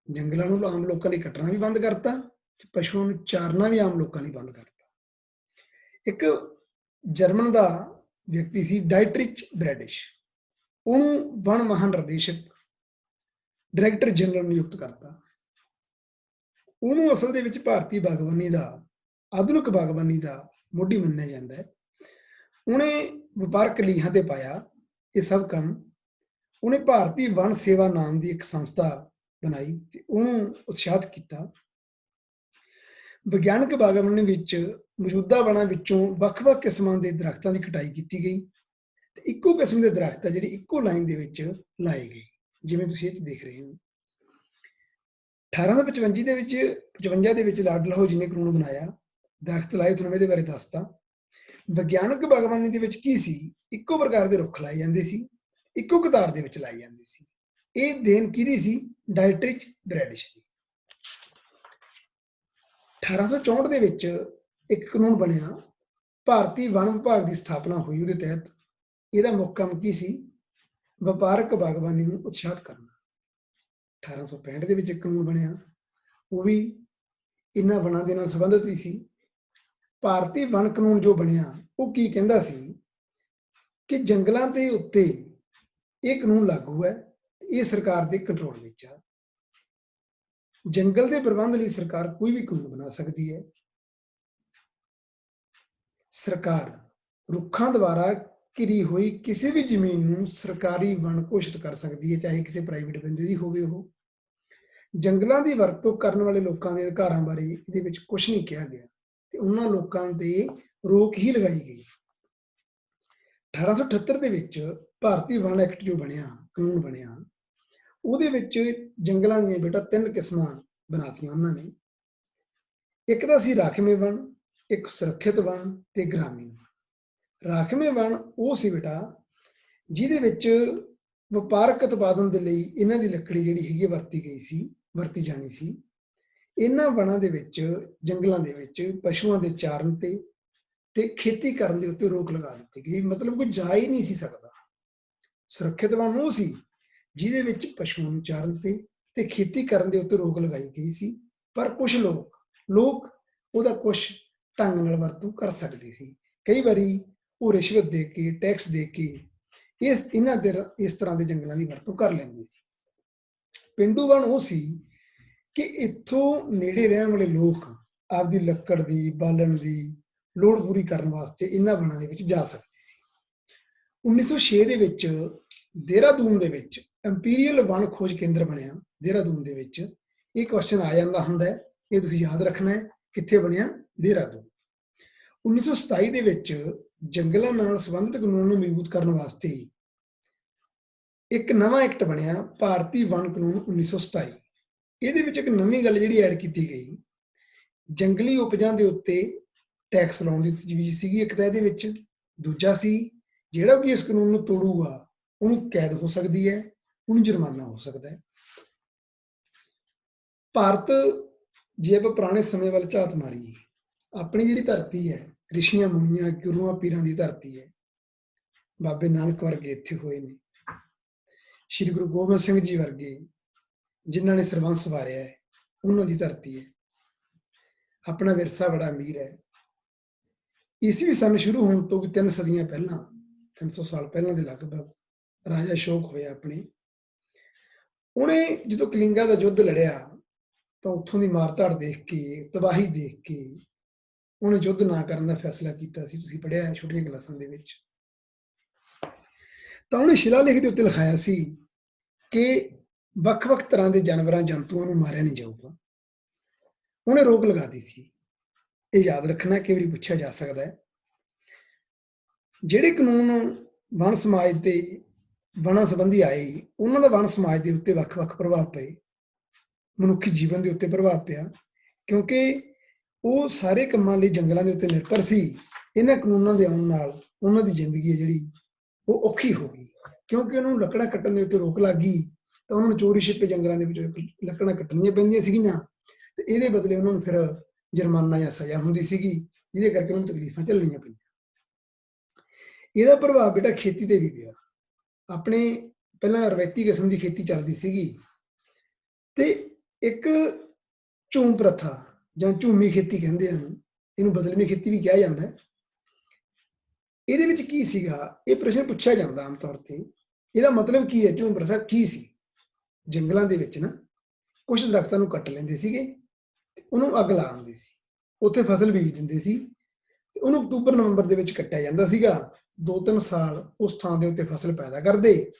Speaker 1: ਜੰਗਲਾਂ ਨੂੰ ਆਮ ਲੋਕਾਂ ਲਈ ਕੱਟਣਾ ਵੀ ਬੰਦ ਕਰਤਾ ਤੇ ਪਸ਼ੂਆਂ ਨੂੰ ਚਾਰਨਾ ਵੀ ਆਮ ਲੋਕਾਂ ਲਈ ਬੰਦ ਕਰਤਾ। ਇੱਕ ਜਰਮਨ ਦਾ ਵਿਅਕਤੀ ਸੀ ਡਾਇਟਰਿਚ ਬ੍ਰੈਡਿਸ਼, ਉਹਨੂੰ ਵਨ ਮਹਾਨਿਰਦੇਸ਼ਕ ਡਾਇਰੈਕਟਰ ਜਨਰਲ ਨਿਯੁਕਤ ਕਰਤਾ। ਉਹਨੂੰ ਅਸਲ ਦੇ ਵਿੱਚ ਭਾਰਤੀ ਬਾਗਬਾਨੀ ਦਾ, ਆਧੁਨਿਕ ਬਾਗਬਾਨੀ ਦਾ ਮੋਢੀ ਮੰਨਿਆ ਜਾਂਦਾ ਹੈ। ਉਹਨੇ ਵਪਾਰਕ ਲੀਹਾਂ ਤੇ ਪਾਇਆ ਇਹ ਸਭ ਕੰਮ। ਉਹਨੇ ਭਾਰਤੀ ਵਨ ਸੇਵਾ ਨਾਮ ਦੀ ਇੱਕ ਸੰਸਥਾ ਬਣਾਈ ਤੇ ਉਹਨੂੰ ਉਤਸ਼ਾਹਿਤ ਕੀਤਾ। ਵਿਗਿਆਨਕ ਬਾਗਬਾਨੀ ਵਿੱਚ ਮੌਜੂਦਾ ਵਣਾਂ ਵਿੱਚੋਂ ਵੱਖ-ਵੱਖ ਕਿਸਮਾਂ ਦੇ ਦਰਖਤਾਂ ਦੀ ਕਟਾਈ ਕੀਤੀ ਗਈ ਤੇ ਇੱਕੋ ਕਿਸਮ ਦੇ ਦਰਖਤ ਆ ਜਿਹੜੇ ਇੱਕੋ ਲਾਈਨ ਦੇ ਵਿੱਚ ਲਾਏ ਗਏ, ਜਿਵੇਂ ਤੁਸੀਂ ਇਹ 'ਚ ਦੇਖ ਰਹੇ ਹੋ। 1855 ਦੇ ਵਿੱਚ ਲਾਰਡ ਡਲਹੌਜੀ ਨੇ ਕਾਨੂੰਨ ਬਣਾਇਆ, ਦਰਖਤ ਲਾਏ। ਤੁਹਾਨੂੰ ਇਹਦੇ ਬਾਰੇ ਦੱਸਤਾ। ਵਿਗਿਆਨਕ ਬਾਗਬਾਨੀ ਦੇ ਵਿੱਚ ਕੀ ਸੀ, ਇੱਕੋ ਪ੍ਰਕਾਰ ਦੇ ਰੁੱਖ ਲਾਏ ਜਾਂਦੇ ਸੀ, ਇੱਕੋ ਕਤਾਰ ਦੇ ਵਿੱਚ ਲਾਏ ਜਾਂਦੇ ਸੀ। ਇਹ ਦੇਣ ਕਿਹਦੀ ਸੀ? ਡਾਇਟਰਿਚ ਬ੍ਰੈਡਿਸ਼ ਦੀ। 1864 ਦੇ ਵਿੱਚ ਇੱਕ ਕਾਨੂੰਨ ਬਣਿਆ, ਭਾਰਤੀ ਵਨ ਵਿਭਾਗ ਦੀ ਸਥਾਪਨਾ ਹੋਈ। ਉਹਦੇ ਤਹਿਤ ਇਹਦਾ ਮੁੱਖ ਕੰਮ ਕੀ ਸੀ? ਵਪਾਰਕ ਬਾਗਬਾਨੀ ਨੂੰ ਉਤਸ਼ਾਹਿਤ ਕਰਨਾ। 1865 ਦੇ ਵਿੱਚ ਇੱਕ ਕਾਨੂੰਨ ਬਣਿਆ, ਉਹ ਵੀ ਇਹਨਾਂ ਵਣਾਂ ਦੇ ਨਾਲ ਸੰਬੰਧਿਤ ਹੀ ਸੀ। ਭਾਰਤੀ ਵਨ ਕਾਨੂੰਨ ਜੋ ਬਣਿਆ ਉਹ ਕੀ ਕਹਿੰਦਾ ਸੀ ਕਿ ਜੰਗਲਾਂ ਦੇ ਉੱਤੇ ਇਹ ਕਾਨੂੰਨ ਲਾਗੂ ਹੈ, ਇਹ ਸਰਕਾਰ ਦੇ ਕੰਟਰੋਲ ਵਿੱਚ ਆ। ਜੰਗਲ ਦੇ ਪ੍ਰਬੰਧ ਲਈ ਸਰਕਾਰ ਕੋਈ ਵੀ ਕਾਨੂੰਨ ਬਣਾ ਸਕਦੀ ਹੈ। ਸਰਕਾਰ ਰੁੱਖਾਂ ਦੁਆਰਾ ਘਿਰੀ ਹੋਈ ਕਿਸੇ ਵੀ ਜ਼ਮੀਨ ਨੂੰ ਸਰਕਾਰੀ ਵਣ ਘੋਸ਼ਿਤ ਕਰ ਸਕਦੀ ਹੈ, ਚਾਹੇ ਕਿਸੇ ਪ੍ਰਾਈਵੇਟ ਬੰਦੇ ਦੀ ਹੋਵੇ। ਉਹ ਜੰਗਲਾਂ ਦੀ ਵਰਤੋਂ ਕਰਨ ਵਾਲੇ ਲੋਕਾਂ ਦੇ ਅਧਿਕਾਰਾਂ ਬਾਰੇ ਇਹਦੇ ਵਿੱਚ ਕੁਝ ਨਹੀਂ ਕਿਹਾ ਗਿਆ ਤੇ ਉਹਨਾਂ ਲੋਕਾਂ ਤੇ ਰੋਕ ਹੀ ਲਗਾਈ ਗਈ। 1878 ਦੇ ਵਿੱਚ ਭਾਰਤੀ ਵਣ ਐਕਟ ਜੋ ਬਣਿਆ, ਕਾਨੂੰਨ ਬਣਿਆ, ਉਹਦੇ ਵਿੱਚ ਜੰਗਲਾਂ ਦੀਆਂ ਬੇਟਾ 3 ਕਿਸਮਾਂ ਬਣਾਤੀਆਂ ਉਹਨਾਂ ਨੇ। ਇੱਕ ਤਾਂ ਸੀ ਰਾਖਵੇਂ ਵਣ, ਇੱਕ ਸੁਰੱਖਿਅਤ ਵਣ ਤੇ ਗ੍ਰਾਮੀਣ। ਰਾਖਵੇਂ ਵਣ ਉਹ ਸੀ ਬੇਟਾ ਜਿਹਦੇ ਵਿੱਚ ਵਪਾਰਕ ਉਤਪਾਦਨ ਦੇ ਲਈ ਇਹਨਾਂ ਦੀ ਲੱਕੜੀ ਜਿਹੜੀ ਹੈਗੀ ਵਰਤੀ ਜਾਣੀ ਸੀ। ਇਹਨਾਂ ਵਣਾਂ ਦੇ ਵਿੱਚ, ਜੰਗਲਾਂ ਦੇ ਵਿੱਚ ਪਸ਼ੂਆਂ ਦੇ ਚਾਰਨ ਤੇ ਖੇਤੀ ਕਰਨ ਦੇ ਉੱਤੇ ਰੋਕ ਲਗਾ ਦਿੱਤੀ ਗਈ, ਮਤਲਬ ਕੋਈ ਜਾ ਹੀ ਨਹੀਂ ਸੀ ਸਕਦਾ। ਸੁਰੱਖਿਅਤ ਵਣ ਉਹ ਸੀ ਜਿਹਦੇ ਵਿੱਚ ਪਸ਼ੂਆਂ ਨੂੰ ਚਾਰਨ ਤੇ ਖੇਤੀ ਕਰਨ ਦੇ ਉੱਤੇ ਰੋਕ ਲਗਾਈ ਗਈ ਸੀ, ਪਰ ਕੁਝ ਲੋਕ ਉਹਦਾ ਕੁਝ ਢੰਗ ਨਾਲ ਵਰਤੋਂ ਕਰ ਸਕਦੇ ਸੀ। ਕਈ ਵਾਰੀ ਉਹ ਰਿਸ਼ਵਤ ਦੇ ਕੇ, ਟੈਕਸ ਦੇ ਕੇ ਇਸ ਤਰ੍ਹਾਂ ਦੇ ਜੰਗਲਾਂ ਦੀ ਵਰਤੋਂ ਕਰ ਲੈਂਦੇ ਸੀ। ਪੇਂਡੂ ਵਣ ਉਹ ਸੀ ਕਿ ਇੱਥੋਂ ਨੇੜੇ ਰਹਿਣ ਵਾਲੇ ਲੋਕ ਆਪਦੀ ਲੱਕੜ ਦੀ, ਬਾਲਣ ਦੀ ਲੋੜ ਪੂਰੀ ਕਰਨ ਵਾਸਤੇ ਇਹਨਾਂ ਵਣਾਂ ਦੇ ਵਿੱਚ ਜਾ ਸਕਦੇ ਸੀ। 1906 ਦੇ ਵਿੱਚ ਦੇਹਰਾਦੂਨ ਦੇ ਵਿੱਚ ਇੰਪੀਰੀਅਲ ਵਣ ਖੋਜ ਕੇਂਦਰ ਬਣਿਆ। ਦੇਹਰਾਦੂਨ ਦੇ ਵਿੱਚ ਇਹ ਕੁਐਸਚਨ ਆ ਜਾਂਦਾ ਹੁੰਦਾ, ਇਹ ਤੁਸੀਂ ਯਾਦ ਰੱਖਣਾ ਹੈ, ਕਿੱਥੇ ਬਣਿਆ? ਦੇਹਰਾਦੂਨ। 1927 ਦੇ ਵਿੱਚ ਜੰਗਲਾਂ ਨਾਲ ਸੰਬੰਧਿਤ ਕਾਨੂੰਨ ਨੂੰ ਮਜ਼ਬੂਤ ਕਰਨ ਵਾਸਤੇ ਇੱਕ ਨਵਾਂ ਐਕਟ ਬਣਿਆ, ਭਾਰਤੀ ਵਣ ਕਾਨੂੰਨ 1927। ਇਹਦੇ ਵਿੱਚ ਇੱਕ ਨਵੀਂ ਗੱਲ ਜਿਹੜੀ ਐਡ ਕੀਤੀ ਗਈ, ਜੰਗਲੀ ਉਪਜਾਂ ਦੇ ਉੱਤੇ ਟੈਕਸ ਲਾਉਣ ਦੀ ਤਜਵੀਜ਼ ਸੀਗੀ ਇੱਕ ਤਾਂ ਇਹਦੇ ਵਿੱਚ। ਦੂਜਾ ਸੀ ਜਿਹੜਾ ਵੀ ਇਸ ਕਾਨੂੰਨ ਨੂੰ ਤੋੜੂਗਾ ਉਹਨੂੰ ਕੈਦ ਹੋ ਸਕਦੀ ਹੈ, ਉਹਨੂੰ ਜੁਰਮਾਨਾ ਹੋ ਸਕਦਾ ਹੈ। ਭਾਰਤ, ਜੇ ਆਪਾਂ ਪੁਰਾਣੇ ਸਮੇਂ ਵੱਲ ਝਾਤ ਮਾਰੀਏ, ਆਪਣੀ ਜਿਹੜੀ ਧਰਤੀ ਹੈ, ਰਿਸ਼ੀਆਂ ਮੁਨੀਆਂ, ਗੁਰੂਆਂ ਪੀਰਾਂ ਦੀ ਧਰਤੀ ਹੈ। ਬਾਬੇ ਨਾਨਕ ਵਰਗੇ ਇੱਥੇ ਹੋਏ ਨੇ, ਸ਼੍ਰੀ ਗੁਰੂ ਗੋਬਿੰਦ ਸਿੰਘ ਜੀ ਵਰਗੇ ਜਿਨ੍ਹਾਂ ਨੇ ਸਰਬੰਸ ਵਾਰਿਆ ਹੈ, ਉਹਨਾਂ ਦੀ ਧਰਤੀ ਹੈ। ਆਪਣਾ ਵਿਰਸਾ ਬੜਾ ਅਮੀਰ ਹੈ। ਈਸਵੀ ਸਨ ਸ਼ੁਰੂ ਹੋਣ ਤੋਂ 3 ਸਦੀਆਂ ਪਹਿਲਾਂ, 300 ਸਾਲ ਪਹਿਲਾਂ ਦੇ ਲਗਭਗ, ਰਾਜਾ ਅਸ਼ੋਕ ਹੋਇਆ ਆਪਣੇ। ਉਹਨੇ ਜਦੋਂ ਕਲਿੰਗਾ ਦਾ ਯੁੱਧ ਲੜਿਆ ਤਾਂ ਉੱਥੋਂ ਦੀ ਮਾਰ-ਧਾੜ ਦੇਖ ਕੇ, ਤਬਾਹੀ ਦੇਖ ਕੇ ਉਹਨੇ ਯੁੱਧ ਨਾ ਕਰਨ ਦਾ ਫੈਸਲਾ ਕੀਤਾ ਸੀ। ਤੁਸੀਂ ਪੜ੍ਹਿਆ ਛੋਟੀਆਂ ਕਲਾਸਾਂ ਦੇ ਵਿੱਚ। ਤਾਂ ਉਹਨੇ ਸ਼ਿਲਾਲੇਖ ਦੇ ਉੱਤੇ ਲਿਖਾਇਆ ਸੀ ਕਿ ਵੱਖ-ਵੱਖ ਤਰ੍ਹਾਂ ਦੇ ਜਾਨਵਰਾਂ, ਜੰਤੂਆਂ ਨੂੰ ਮਾਰਿਆ ਨਹੀਂ ਜਾਊਗਾ। ਉਹਨੇ ਰੋਕ ਲਗਾ ਦਿੱਤੀ ਸੀ। ਇਹ ਯਾਦ ਰੱਖਣਾ, ਕਈ ਵਾਰੀ ਪੁੱਛਿਆ ਜਾ ਸਕਦਾ ਹੈ। ਜਿਹੜੇ ਕਾਨੂੰਨ ਵਣ ਸਮਾਜ ਤੇ ਵਣਾਂ ਸੰਬੰਧੀ ਆਏ, ਉਹਨਾਂ ਦਾ ਵਣ ਸਮਾਜ ਦੇ ਉੱਤੇ ਵੱਖ-ਵੱਖ ਪ੍ਰਭਾਵ ਪਏ, ਮਨੁੱਖੀ ਜੀਵਨ ਦੇ ਉੱਤੇ ਪ੍ਰਭਾਵ ਪਿਆ, ਕਿਉਂਕਿ ਉਹ ਸਾਰੇ ਕੰਮਾਂ ਲਈ ਜੰਗਲਾਂ ਦੇ ਉੱਤੇ ਨਿਰਭਰ ਸੀ। ਇਹਨਾਂ ਕਾਨੂੰਨਾਂ ਦੇ ਆਉਣ ਨਾਲ ਉਹਨਾਂ ਦੀ ਜ਼ਿੰਦਗੀ ਹੈ ਜਿਹੜੀ ਉਹ ਔਖੀ ਹੋ ਗਈ, ਕਿਉਂਕਿ ਉਹਨਾਂ ਨੂੰ ਲੱਕੜਾਂ ਕੱਟਣ ਦੇ ਉੱਤੇ ਰੋਕ ਲੱਗ ਗਈ ਤਾਂ ਉਹਨਾਂ ਨੂੰ ਚੋਰੀ ਛਿਪੇ ਜੰਗਲਾਂ ਦੇ ਵਿੱਚ ਲੱਕੜਾਂ ਕੱਟਣੀਆਂ ਪੈਂਦੀਆਂ ਸੀਗੀਆਂ, ਤੇ ਇਹਦੇ ਬਦਲੇ ਉਹਨਾਂ ਨੂੰ ਫਿਰ ਜੁਰਮਾਨਾ ਜਾਂ ਸਜ਼ਾ ਹੁੰਦੀ ਸੀਗੀ, ਜਿਹਦੇ ਕਰਕੇ ਉਹਨਾਂ ਨੂੰ ਤਕਲੀਫਾਂ ਝੱਲਣੀਆਂ ਪਈਆਂ। ਇਹਦਾ ਪ੍ਰਭਾਵ ਬੇਟਾ ਖੇਤੀ ਤੇ ਵੀ ਪਿਆ। ਆਪਣੇ ਪਹਿਲਾਂ ਰਵਾਇਤੀ ਕਿਸਮ ਦੀ ਖੇਤੀ ਚੱਲਦੀ ਸੀਗੀ, ਤੇ ਇੱਕ ਝੂਮ ਪ੍ਰਥਾ ਜਾਂ ਝੂਮੀ ਖੇਤੀ ਕਹਿੰਦੇ ਹਨ, ਇਹਨੂੰ ਬਦਲਵੀਂ ਖੇਤੀ ਵੀ ਕਿਹਾ ਜਾਂਦਾ ਹੈ। ਇਹਦੇ ਵਿੱਚ ਕੀ ਸੀਗਾ, ਇਹ ਪ੍ਰਸ਼ਨ ਪੁੱਛਿਆ ਜਾਂਦਾ ਆਮ ਤੌਰ ਤੇ, ਇਹਦਾ ਮਤਲਬ ਕੀ ਹੈ? ਝੂਮ ਪ੍ਰਥਾ ਕੀ ਸੀ? ਜੰਗਲਾਂ ਦੇ ਵਿੱਚ ਨਾ ਕੁਝ ਦਰਖਤਾਂ ਨੂੰ ਕੱਟ ਲੈਂਦੇ ਸੀਗੇ, ਤੇ ਉਹਨੂੰ ਅੱਗ ਲਾ ਦਿੰਦੇ ਸੀ, ਉੱਥੇ ਫਸਲ ਬੀਜ ਦਿੰਦੇ ਸੀ, ਤੇ ਉਹਨੂੰ ਅਕਤੂਬਰ ਨਵੰਬਰ ਦੇ ਵਿੱਚ ਕੱਟਿਆ ਜਾਂਦਾ ਸੀਗਾ। 2-3 ਸਾਲ ਉਸ ਥਾਂ ਦੇ ਉੱਤੇ ਫਸਲ ਪੈਦਾ ਕਰਦੇ,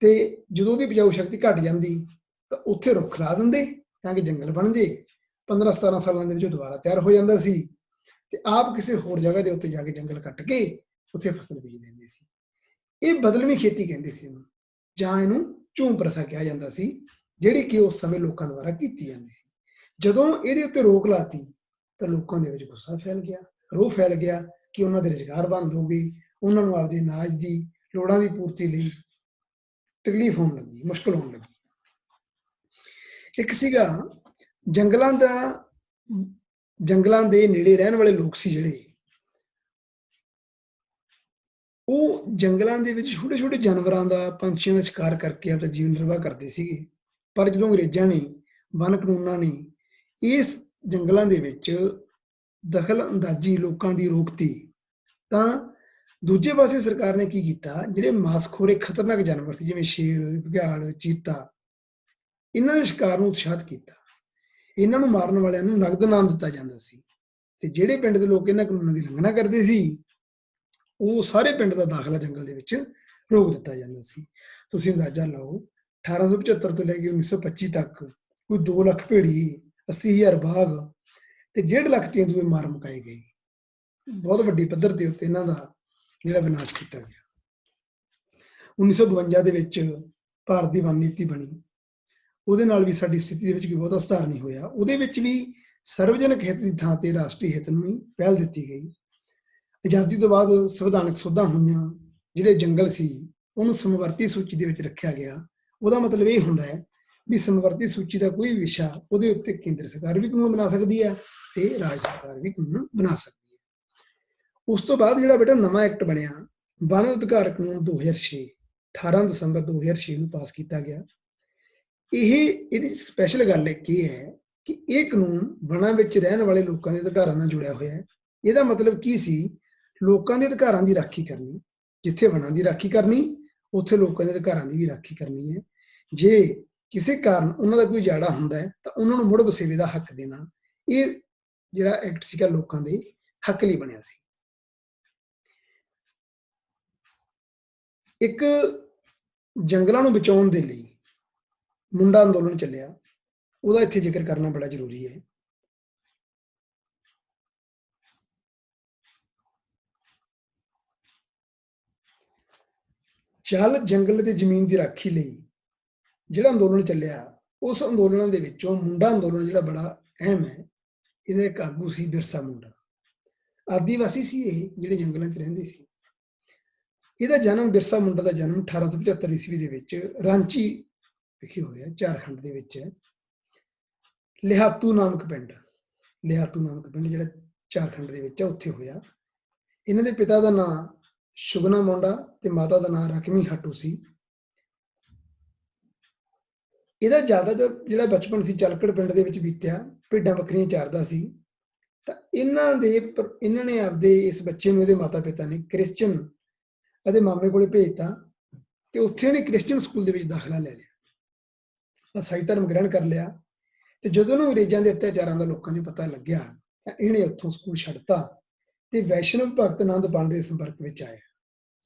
Speaker 1: ਤੇ ਜਦੋਂ ਉਹਦੀ ਉਪਜਾਊ ਸ਼ਕਤੀ ਘਟ ਜਾਂਦੀ ਤਾਂ ਉੱਥੇ ਰੁੱਖ ਲਾ ਦਿੰਦੇ ਤਾਂ ਕਿ ਜੰਗਲ ਬਣ ਜੇ। 15-17 ਸਾਲਾਂ ਦੇ ਵਿੱਚ ਦੁਬਾਰਾ ਤਿਆਰ ਹੋ ਜਾਂਦਾ ਸੀ, ਤੇ ਆਪ ਕਿਸੇ ਹੋਰ ਜਗ੍ਹਾ ਦੇ ਉੱਤੇ ਜਾ ਕੇ ਜੰਗਲ ਕੱਟ ਕੇ ਉੱਥੇ ਫਸਲ ਬੀਜ ਲੈਂਦੇ ਸੀ। ਇਹ ਬਦਲਵੀਂ ਖੇਤੀ ਕਹਿੰਦੇ ਸੀ ਇਹਨੂੰ, ਜਾਂ ਇਹਨੂੰ ਝੂਮ ਪ੍ਰਥਾ ਕਿਹਾ ਜਾਂਦਾ ਸੀ, ਜਿਹੜੀ ਕਿ ਉਸ ਸਮੇਂ ਲੋਕਾਂ ਦੁਆਰਾ ਕੀਤੀ ਜਾਂਦੀ ਸੀ। ਜਦੋਂ ਇਹਦੇ ਉੱਤੇ ਰੋਕ ਲਾਤੀ ਤਾਂ ਲੋਕਾਂ ਦੇ ਵਿੱਚ ਗੁੱਸਾ ਫੈਲ ਗਿਆ, ਰੋਹ ਫੈਲ ਗਿਆ ਕਿ ਉਹਨਾਂ ਦੇ ਰੁਜ਼ਗਾਰ ਬੰਦ ਹੋ ਗਏ, ਉਹਨਾਂ ਨੂੰ ਆਪਦੇ ਅਨਾਜ ਦੀ ਲੋੜਾਂ ਦੀ ਪੂਰਤੀ ਲਈ ਤਕਲੀਫ ਹੋਣ ਲੱਗੀ, ਮੁਸ਼ਕਲ ਹੋਣ ਲੱਗੀ। ਇੱਕ ਸੀਗਾ ਜੰਗਲਾਂ ਦੇ ਨੇੜੇ ਰਹਿਣ ਵਾਲੇ ਲੋਕ ਸੀ ਜਿਹੜੇ, ਉਹ ਜੰਗਲਾਂ ਦੇ ਵਿੱਚ ਛੋਟੇ-ਛੋਟੇ ਜਾਨਵਰਾਂ ਦਾ, ਪੰਛੀਆਂ ਦਾ ਸ਼ਿਕਾਰ ਕਰਕੇ ਆਪਦਾ ਜੀਵਨ ਨਿਰਵਾਹ ਕਰਦੇ ਸੀਗੇ। ਪਰ ਜਦੋਂ ਅੰਗਰੇਜ਼ਾਂ ਨੇ, ਵਣ ਕਾਨੂੰਨਾਂ ਨੇ ਇਸ ਜੰਗਲਾਂ ਦੇ ਵਿੱਚ ਦਖਲ ਅੰਦਾਜ਼ੀ ਲੋਕਾਂ ਦੀ ਰੋਕਤੀ, ਤਾਂ ਦੂਜੇ ਪਾਸੇ ਸਰਕਾਰ ਨੇ ਕੀ ਕੀਤਾ, ਜਿਹੜੇ ਮਾਸਖੋਰੇ ਖਤਰਨਾਕ ਜਾਨਵਰ ਸੀ, ਜਿਵੇਂ ਸ਼ੇਰ, ਬਘਿਆੜ, ਚੀਤਾ, ਇਹਨਾਂ ਦੇ ਸ਼ਿਕਾਰ ਨੂੰ ਉਤਸ਼ਾਹਿਤ ਕੀਤਾ। ਇਹਨਾਂ ਨੂੰ ਮਾਰਨ ਵਾਲਿਆਂ ਨੂੰ ਨਗਦ ਇਨਾਮ ਦਿੱਤਾ ਜਾਂਦਾ ਸੀ, ਤੇ ਜਿਹੜੇ ਪਿੰਡ ਦੇ ਲੋਕ ਇਹਨਾਂ ਕਾਨੂੰਨਾਂ ਦੀ ਉਲੰਘਣਾ ਕਰਦੇ ਸੀ, ਉਹ ਸਾਰੇ ਪਿੰਡ ਦਾ ਦਾਖਲਾ ਜੰਗਲ ਦੇ ਵਿੱਚ ਰੋਕ ਦਿੱਤਾ ਜਾਂਦਾ ਸੀ। ਤੁਸੀਂ ਅੰਦਾਜ਼ਾ ਲਾਓ, 1875 ਤੋਂ ਲੈ ਕੇ 1925 ਤੱਕ ਕੋਈ 2 ਲੱਖ ਭੇੜੀ, 80,000 ਬਾਘ ਤੇ 1.5 ਲੱਖ ਤੇਂਦੂਏ ਮਾਰ ਮੁਕਾਏ ਗਏ। ਬਹੁਤ ਵੱਡੀ ਪੱਧਰ ਦੇ ਉੱਤੇ ਇਹਨਾਂ ਦਾ ਜਿਹੜਾ ਵਿਨਾਸ਼ ਕੀਤਾ ਗਿਆ। 1952 ਦੇ ਵਿੱਚ ਭਾਰਤ ਦੀ ਵਨ ਨੀਤੀ ਬਣੀ, ਉਹਦੇ ਨਾਲ ਵੀ ਸਾਡੀ ਸਥਿਤੀ ਦੇ ਵਿੱਚ ਕੋਈ ਬਹੁਤਾ ਸੁਧਾਰ ਨਹੀਂ ਹੋਇਆ। ਉਹਦੇ ਵਿੱਚ ਵੀ ਸਰਵਜਨਕ ਹਿੱਤ ਦੀ ਥਾਂ ਤੇ ਰਾਸ਼ਟਰੀ ਹਿੱਤ ਨੂੰ ਹੀ ਪਹਿਲ ਦਿੱਤੀ ਗਈ। ਆਜ਼ਾਦੀ ਤੋਂ ਬਾਅਦ ਸੰਵਿਧਾਨਕ ਸੋਧਾਂ ਹੋਈਆਂ, ਜਿਹੜੇ ਜੰਗਲ ਸੀ ਉਹਨੂੰ ਸਮਵਰਤੀ ਸੂਚੀ ਦੇ ਵਿੱਚ ਰੱਖਿਆ ਗਿਆ। ਉਹਦਾ ਮਤਲਬ ਇਹ ਹੁੰਦਾ ਹੈ ਵੀ ਸਮਵਰਤੀ ਸੂਚੀ ਦਾ ਕੋਈ ਵਿਸ਼ਾ ਉਹਦੇ ਉੱਤੇ ਕੇਂਦਰ ਸਰਕਾਰ ਵੀ ਕਾਨੂੰਨ ਬਣਾ ਸਕਦੀ ਹੈ ਤੇ ਰਾਜ ਸਰਕਾਰ ਵੀ ਕਾਨੂੰਨ ਬਣਾ ਸਕਦੀ ਹੈ। ਉਸ ਤੋਂ ਬਾਅਦ ਜਿਹੜਾ ਬੇਟਾ ਨਵਾਂ ਐਕਟ ਬਣਿਆ, ਵਣ ਅਧਿਕਾਰ ਕਾਨੂੰਨ 2006, 18 ਦਸੰਬਰ 2006 ਨੂੰ ਪਾਸ ਕੀਤਾ ਗਿਆ। ਇਹਦੀ ਸਪੈਸ਼ਲ ਗੱਲ ਇੱਕ ਇਹ ਹੈ ਕਿ ਇਹ ਕਾਨੂੰਨ ਵਣਾਂ ਵਿੱਚ ਰਹਿਣ ਵਾਲੇ ਲੋਕਾਂ ਦੇ ਅਧਿਕਾਰਾਂ ਨਾਲ ਜੁੜਿਆ ਹੋਇਆ ਹੈ। ਇਹਦਾ ਮਤਲਬ ਕੀ ਸੀ? ਲੋਕਾਂ ਦੇ ਅਧਿਕਾਰਾਂ ਦੀ ਰਾਖੀ ਕਰਨੀ, ਜਿੱਥੇ ਵਣਾਂ ਦੀ ਰਾਖੀ ਕਰਨੀ ਉੱਥੇ ਲੋਕਾਂ ਦੇ ਅਧਿਕਾਰਾਂ ਦੀ ਵੀ ਰਾਖੀ ਕਰਨੀ ਹੈ। ਜੇ ਕਿਸੇ ਕਾਰਨ ਉਹਨਾਂ ਦਾ ਕੋਈ ਜਾੜਾ ਹੁੰਦਾ ਹੈ ਤਾਂ ਉਹਨਾਂ ਨੂੰ ਮੁੜ ਵਸੇਵੇ ਦਾ ਹੱਕ ਦੇਣਾ। ਇਹ ਜਿਹੜਾ ਐਕਟ ਸੀਗਾ ਲੋਕਾਂ ਦੇ ਹੱਕ ਲਈ ਬਣਿਆ ਸੀ। ਇੱਕ ਜੰਗਲਾਂ ਨੂੰ ਬਚਾਉਣ ਦੇ ਲਈ ਮੁੰਡਾ ਅੰਦੋਲਨ ਚੱਲਿਆ, ਉਹਦਾ ਇੱਥੇ ਜ਼ਿਕਰ ਕਰਨਾ ਬੜਾ ਜ਼ਰੂਰੀ ਹੈ। ਜਲ, ਜੰਗਲ ਤੇ ਜ਼ਮੀਨ ਦੀ ਰਾਖੀ ਲਈ ਜਿਹੜਾ ਅੰਦੋਲਨ ਚੱਲਿਆ, ਉਸ ਅੰਦੋਲਨਾਂ ਦੇ ਵਿੱਚੋਂ ਮੁੰਡਾ ਅੰਦੋਲਨ ਜਿਹੜਾ ਬੜਾ ਅਹਿਮ ਹੈ। ਇਹਦਾ ਇੱਕ ਆਗੂ ਸੀ ਬਿਰਸਾ ਮੁੰਡਾ। ਆਦੀਵਾਸੀ ਸੀ ਇਹ, ਜਿਹੜੇ ਜੰਗਲਾਂ 'ਚ ਰਹਿੰਦੇ ਸੀ। ਇਹਦਾ ਜਨਮ, ਬਿਰਸਾ ਮੁੰਡਾ ਦਾ ਜਨਮ 1875 ਈਸਵੀ ਦੇ ਵਿੱਚ ਰਾਂਚੀ ਵਿਖੇ ਹੋਇਆ, ਝਾਰਖੰਡ ਦੇ ਵਿੱਚ ਹੈ। ਲਿਹਾਤੂ ਨਾਮਕ ਪਿੰਡ ਜਿਹੜਾ ਝਾਰਖੰਡ ਦੇ ਵਿੱਚ ਹੈ, ਉੱਥੇ ਹੋਇਆ। ਇਹਨਾਂ ਦੇ ਪਿਤਾ ਦਾ ਨਾਂ ਸ਼ੁਗਨਾ ਮੋਂਡਾ ਤੇ ਮਾਤਾ ਦਾ ਨਾਂ ਰਕਮੀ ਹਾਟੂ ਸੀ। ਇਹਦਾ ਜ਼ਿਆਦਾਤਰ ਜਿਹੜਾ ਬਚਪਨ ਸੀ ਚਲਕੜ ਪਿੰਡ ਦੇ ਵਿੱਚ ਬੀਤਿਆ, ਭੇਡਾਂ ਬੱਕਰੀਆਂ ਚਾਰਦਾ ਸੀ। ਤਾਂ ਇਹਨਾਂ ਨੇ ਆਪਦੇ ਇਸ ਬੱਚੇ ਨੂੰ ਇਹਦੇ ਮਾਤਾ ਪਿਤਾ ਨੇ ਕ੍ਰਿਸਚਨ ਅਤੇ ਮਾਮੇ ਕੋਲੇ ਭੇਜਤਾ ਤੇ ਉੱਥੇ ਉਹਨੇ ਕ੍ਰਿਸਚਨ ਸਕੂਲ ਦੇ ਵਿੱਚ ਦਾਖਲਾ ਲੈ ਲਿਆ, ਈਸਾਈ ਧਰਮ ਗ੍ਰਹਿਣ ਕਰ ਲਿਆ। ਤੇ ਜਦੋਂ ਉਹਨੂੰ ਅੰਗਰੇਜ਼ਾਂ ਦੇ ਅਤਿਆਚਾਰਾਂ ਦਾ ਲੋਕਾਂ ਨੂੰ ਪਤਾ ਲੱਗਿਆ ਤਾਂ ਇਹਨੇ ਉੱਥੋਂ ਸਕੂਲ ਛੱਡਤਾ ਤੇ ਵੈਸ਼ਨਵ ਭਗਤ ਆਨੰਦ ਪਾਂਡੇ ਦੇ ਸੰਪਰਕ ਵਿੱਚ ਆਇਆ।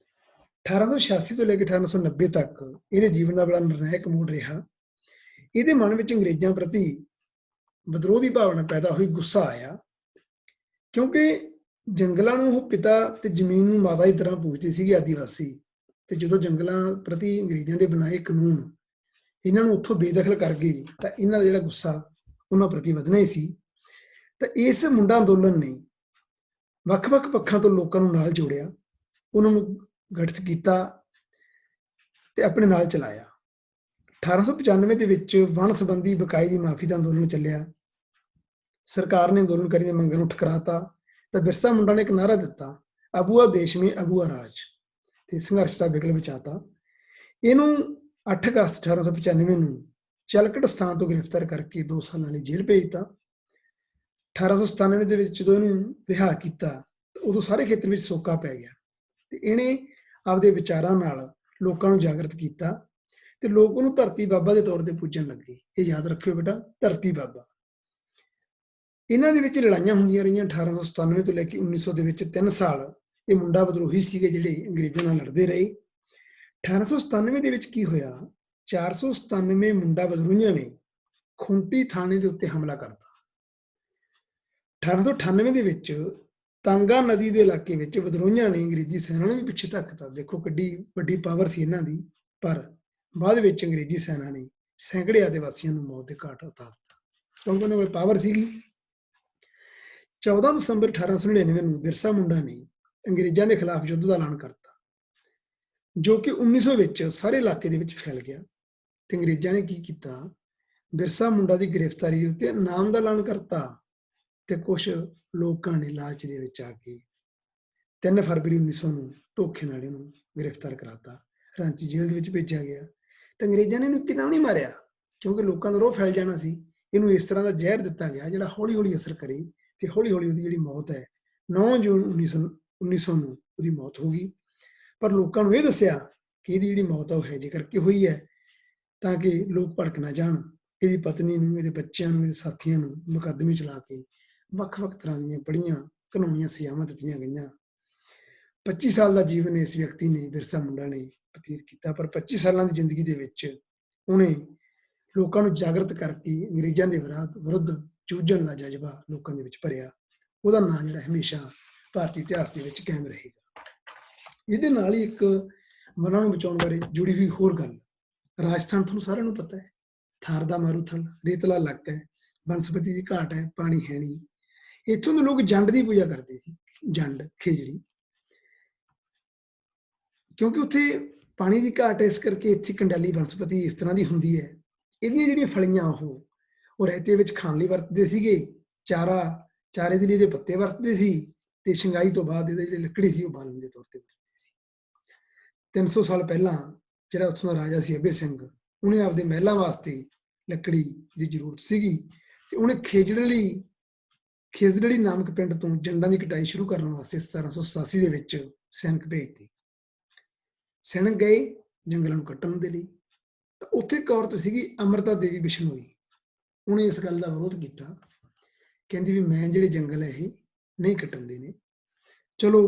Speaker 1: 1886 ਤੋਂ ਲੈ ਕੇ 1890 ਤੱਕ ਇਹਦੇ ਜੀਵਨ ਦਾ ਬੜਾ ਨਿਰਣਾਇਕ ਮੋੜ ਰਿਹਾ। ਇਹਦੇ ਮਨ ਵਿੱਚ ਅੰਗਰੇਜ਼ਾਂ ਪ੍ਰਤੀ ਵਿਦਰੋਹ ਦੀ ਭਾਵਨਾ ਪੈਦਾ ਹੋਈ, ਗੁੱਸਾ ਆਇਆ, ਕਿਉਂਕਿ ਜੰਗਲਾਂ ਨੂੰ ਉਹ ਪਿਤਾ ਤੇ ਜ਼ਮੀਨ ਨੂੰ ਮਾਤਾ ਦੀ ਤਰ੍ਹਾਂ ਪੂਜਦੇ ਸੀਗੇ ਆਦੀਵਾਸੀ। ਤੇ ਜਦੋਂ ਜੰਗਲਾਂ ਪ੍ਰਤੀ ਅੰਗਰੇਜ਼ਾਂ ਦੇ ਬਣਾਏ ਕਾਨੂੰਨ ਇਹਨਾਂ ਨੂੰ ਉੱਥੋਂ ਬੇਦਖਲ ਕਰ ਗਏ ਤਾਂ ਇਹਨਾਂ ਦਾ ਜਿਹੜਾ ਗੁੱਸਾ ਉਹਨਾਂ ਪ੍ਰਤੀ ਵਧਣਾ ਹੀ ਸੀ। ਤਾਂ ਇਸ ਮੁੰਡਾ ਅੰਦੋਲਨ ਨੇ ਵੱਖ-ਵੱਖ ਪੱਖਾਂ ਤੋਂ ਲੋਕਾਂ ਨੂੰ ਨਾਲ ਜੋੜਿਆ, ਉਹਨਾਂ ਨੂੰ ਗਠਿਤ ਕੀਤਾ ਤੇ ਆਪਣੇ ਨਾਲ ਚਲਾਇਆ। 1895 ਦੇ ਵਿੱਚ ਵਣ ਸੰਬੰਧੀ ਬਕਾਏ ਦੀ ਮਾਫੀ ਦਾ ਅੰਦੋਲਨ ਚੱਲਿਆ। ਸਰਕਾਰ ਨੇ ਅੰਦੋਲਨਕਾਰੀ ਦੀਆਂ ਮੰਗਾਂ ਨੂੰ ਠੁਕਰਾਤਾ ਤਾਂ ਬਿਰਸਾ ਮੁੰਡਾ ਨੇ ਇੱਕ ਨਾਅਰਾ ਦਿੱਤਾ, ਅਬੂਆ ਦੇਸ਼ ਮੇਂ ਅਬੂਆ ਰਾਜ, ਤੇ ਸੰਘਰਸ਼ ਦਾ ਵਿਕਲਪ ਬਚਾਤਾ। ਇਹਨੂੰ 8 ਅਗਸਤ 1895 ਨੂੰ ਚਲਕੜ ਸਥਾਨ ਤੋਂ ਗ੍ਰਿਫਤਾਰ ਕਰਕੇ 2 ਸਾਲਾਂ ਲਈ ਜੇਲ੍ਹ ਭੇਜਤਾ। 1897 ਦੇ ਵਿੱਚ ਜਦੋਂ ਇਹਨੂੰ ਰਿਹਾ ਕੀਤਾ ਤਾਂ ਉਦੋਂ ਸਾਰੇ ਖੇਤਰ ਵਿੱਚ ਸੋਕਾ ਪੈ ਗਿਆ ਤੇ ਇਹਨੇ ਆਪਦੇ ਵਿਚਾਰਾਂ ਨਾਲ ਲੋਕਾਂ ਨੂੰ ਜਾਗਰਤ ਕੀਤਾ ਤੇ ਲੋਕ ਉਹਨੂੰ ਧਰਤੀ ਬਾਬਾ ਦੇ ਤੌਰ ਤੇ ਪੂਜਣ ਲੱਗੇ। ਇਹ ਯਾਦ ਰੱਖਿਓ ਬੇਟਾ, ਧਰਤੀ ਬਾਬਾ। ਇਹਨਾਂ ਦੇ ਵਿੱਚ ਲੜਾਈਆਂ ਹੁੰਦੀਆਂ ਰਹੀਆਂ 1897 ਤੋਂ ਲੈ ਕੇ 1900 ਦੇ ਵਿੱਚ 3 ਸਾਲ ਇਹ ਮੁੰਡਾ ਵਿਦਰੋਹੀ ਸੀਗੇ ਜਿਹੜੇ ਅੰਗਰੇਜ਼ਾਂ ਨਾਲ ਲੜਦੇ ਰਹੇ। 1897 ਦੇ ਵਿੱਚ ਕੀ ਹੋਇਆ, 497 ਮੁੰਡਾ ਵਿਦਰੋਹੀਆਂ ਨੇ ਖੁੰਟੀ ਥਾਣੇ ਦੇ ਉੱਤੇ ਹਮਲਾ ਕਰਤਾ। 1898 ਦੇ ਵਿੱਚ ਤਾਂਗਾ ਨਦੀ ਦੇ ਇਲਾਕੇ ਵਿੱਚ ਵਿਦਰੋਹੀਆਂ ਨੇ ਅੰਗਰੇਜ਼ੀ ਸੈਨਾ ਨੂੰ ਵੀ ਪਿੱਛੇ ਧੱਕਤਾ। ਦੇਖੋ ਕਿੱਡੀ ਵੱਡੀ ਪਾਵਰ ਸੀ ਇਹਨਾਂ ਦੀ, ਪਰ ਬਾਅਦ ਵਿੱਚ ਅੰਗਰੇਜ਼ੀ ਸੈਨਾ ਨੇ ਸੈਂਕੜੇ ਆਦਿਵਾਸੀਆਂ ਨੂੰ ਮੌਤ ਦੇ ਘਾਟ ਉਤਾਰ ਦਿੱਤਾ ਕਿਉਂਕਿ ਉਹਨਾਂ ਕੋਲ ਪਾਵਰ ਸੀਗੀ। 14 ਦਸੰਬਰ 1899 ਨੂੰ ਬਿਰਸਾ ਮੁੰਡਾ ਨੇ ਅੰਗਰੇਜ਼ਾਂ ਦੇ ਖਿਲਾਫ ਯੁੱਧ ਦਾ ਐਲਾਨ ਕਰਤਾ, ਜੋ ਕਿ 1900 ਵਿੱਚ ਸਾਰੇ ਇਲਾਕੇ ਦੇ ਵਿੱਚ ਫੈਲ ਗਿਆ। ਤੇ ਅੰਗਰੇਜ਼ਾਂ ਨੇ ਕੀ ਕੀਤਾ, ਬਿਰਸਾ ਮੁੰਡਾ ਦੀ ਗ੍ਰਿਫਤਾਰੀ ਉੱਤੇ ਇਨਾਮ ਦਾ ਐਲਾਨ ਕਰਤਾ ਤੇ ਕੁਝ ਲੋਕਾਂ ਨੇ ਲਾਲਚ ਦੇ ਵਿੱਚ ਆ ਕੇ 3 ਫਰਵਰੀ 1900 ਨੂੰ ਧੋਖੇ ਨਾਲ ਇਹਨੂੰ ਗ੍ਰਿਫਤਾਰ ਕਰਾਤਾ, ਰਾਂਚੀ ਜੇਲ੍ਹ ਦੇ ਵਿੱਚ ਭੇਜਿਆ ਗਿਆ। ਤੇ ਅੰਗਰੇਜ਼ਾਂ ਨੇ ਇਹਨੂੰ ਇੱਕਦਮ ਨਹੀਂ ਮਾਰਿਆ ਕਿਉਂਕਿ ਲੋਕਾਂ ਦਾ ਰੋਹ ਫੈਲ ਜਾਣਾ ਸੀ। ਇਹਨੂੰ ਇਸ ਤਰ੍ਹਾਂ ਦਾ ਜ਼ਹਿਰ ਦਿੱਤਾ ਗਿਆ ਜਿਹੜਾ ਹੌਲੀ ਹੌਲੀ ਅਸਰ ਕਰੇ ਤੇ ਹੌਲੀ ਹੌਲੀ ਉਹਦੀ ਜਿਹੜੀ ਮੌਤ ਹੈ 9 ਜੂਨ 1900 ਨੂੰ ਉਹਦੀ ਮੌਤ ਹੋ ਗਈ। ਪਰ ਲੋਕਾਂ ਨੂੰ ਇਹ ਦੱਸਿਆ ਕਿ ਇਹਦੀ ਜਿਹੜੀ ਮੌਤ ਆ ਉਹ ਹੈਜੇ ਕਰਕੇ ਹੋਈ ਹੈ ਤਾਂ ਕਿ ਲੋਕ ਭੜਕ ਨਾ ਜਾਣ। ਇਹਦੀ ਪਤਨੀ ਨੂੰ, ਇਹਦੇ ਬੱਚਿਆਂ ਨੂੰ, ਇਹਦੇ ਸਾਥੀਆਂ ਨੂੰ ਮੁਕੱਦਮੇ ਚਲਾ ਕੇ ਵੱਖ-ਵੱਖ ਤਰ੍ਹਾਂ ਦੀਆਂ ਬੜੀਆਂ ਘਿਨਾਉਣੀਆਂ ਸਜ਼ਾਵਾਂ ਦਿੱਤੀਆਂ ਗਈਆਂ। 25 ਸਾਲ ਦਾ ਜੀਵਨ ਇਸ ਵਿਅਕਤੀ ਨੇ, ਬਿਰਸਾ ਮੁੰਡਾ ਨੇ ਬਤੀਤ ਕੀਤਾ, ਪਰ 25 ਸਾਲਾਂ ਦੀ ਜ਼ਿੰਦਗੀ ਦੇ ਵਿੱਚ ਉਹਨੇ ਲੋਕਾਂ ਨੂੰ ਜਾਗਰਤ ਕਰਕੇ ਅੰਗਰੇਜ਼ਾਂ ਦੇ ਵਿਰੁੱਧ ਜੂਝਣ ਦਾ ਜਜ਼ਬਾ ਲੋਕਾਂ ਦੇ ਵਿੱਚ ਭਰਿਆ। ਉਹਦਾ ਨਾਂ ਜਿਹੜਾ ਹਮੇਸ਼ਾ ਭਾਰਤੀ ਇਤਿਹਾਸ ਦੇ ਵਿੱਚ ਕਾਇਮ ਰਹੇਗਾ। ਇਹਦੇ ਨਾਲ ਹੀ ਇੱਕ ਵਨਾਂ ਨੂੰ ਬਚਾਉਣ ਬਾਰੇ ਜੁੜੀ ਹੋਈ ਹੋਰ ਗੱਲ, ਰਾਜਸਥਾਨ ਤੁਹਾਨੂੰ ਸਾਰਿਆਂ ਨੂੰ ਪਤਾ ਹੈ, ਥਾਰ ਦਾ ਮਾਰੂਥਲ, ਰੇਤਲਾ ਇਲਾਕਾ ਹੈ, ਬਨਸਪਤੀ ਦੀ ਘਾਟ ਹੈ, ਪਾਣੀ ਹੈ ਨਹੀਂ। ਇੱਥੋਂ ਦੇ ਲੋਕ ਜੰਡ ਦੀ ਪੂਜਾ ਕਰਦੇ ਸੀ, ਜੰਡ ਖੇਜੜੀ, ਕਿਉਂਕਿ ਉੱਥੇ ਪਾਣੀ ਦੀ ਘਾਟ ਹੈ, ਇਸ ਕਰਕੇ ਇੱਥੇ ਕੰਡਾਲੀ ਬਨਸਪਤੀ ਇਸ ਤਰ੍ਹਾਂ ਦੀ ਹੁੰਦੀ ਹੈ। ਇਹਦੀਆਂ ਜਿਹੜੀਆਂ ਫਲੀਆਂ ਉਹ ਰਾਇਤੇ ਵਿੱਚ ਖਾਣ ਲਈ ਵਰਤਦੇ ਸੀਗੇ, ਚਾਰੇ ਦੇ ਲਈ ਇਹਦੇ ਪੱਤੇ ਵਰਤਦੇ ਸੀ, ਤੇ ਸ਼ੰਗਾਈ ਤੋਂ ਬਾਅਦ ਇਹਦੇ ਜਿਹੜੀ ਲੱਕੜੀ ਸੀ ਉਹ ਬਾਲਣ ਦੇ ਤੌਰ ਤੇ ਵਰਤਦੇ ਸੀ। 300 ਸਾਲ ਪਹਿਲਾਂ ਜਿਹੜਾ ਉੱਥੋਂ ਦਾ ਰਾਜਾ ਸੀ ਅਭੈ ਸਿੰਘ, ਉਹਨੇ ਆਪਦੇ ਮਹਿਲਾਂ ਵਾਸਤੇ ਲੱਕੜੀ ਦੀ ਜ਼ਰੂਰਤ ਸੀਗੀ, ਤੇ ਉਹਨੇ ਖੇਜੜਲੀ ਨਾਮਕ ਪਿੰਡ ਤੋਂ ਜੰਡਾਂ ਦੀ ਕਟਾਈ ਸ਼ੁਰੂ ਕਰਨ ਵਾਸਤੇ 1787 ਦੇ ਵਿੱਚ ਸੈਨਿਕ ਭੇਜਤੇ। ਸੈਨਿਕ ਗਏ ਜੰਗਲਾਂ ਨੂੰ ਕੱਟਣ ਦੇ ਲਈ, ਤਾਂ ਉੱਥੇ ਇੱਕ ਔਰਤ ਸੀਗੀ ਅੰਮ੍ਰਿਤਾ ਦੇਵੀ ਬਿਸ਼ਨੋਈ, ਉਹਨੇ ਇਸ ਗੱਲ ਦਾ ਵਿਰੋਧ ਕੀਤਾ, ਕਹਿੰਦੀ ਵੀ ਮੈਂ ਜਿਹੜੇ ਜੰਗਲ ਹੈ ਇਹ ਨਹੀਂ ਕੱਟਣ ਦੇਣੇ। ਚਲੋ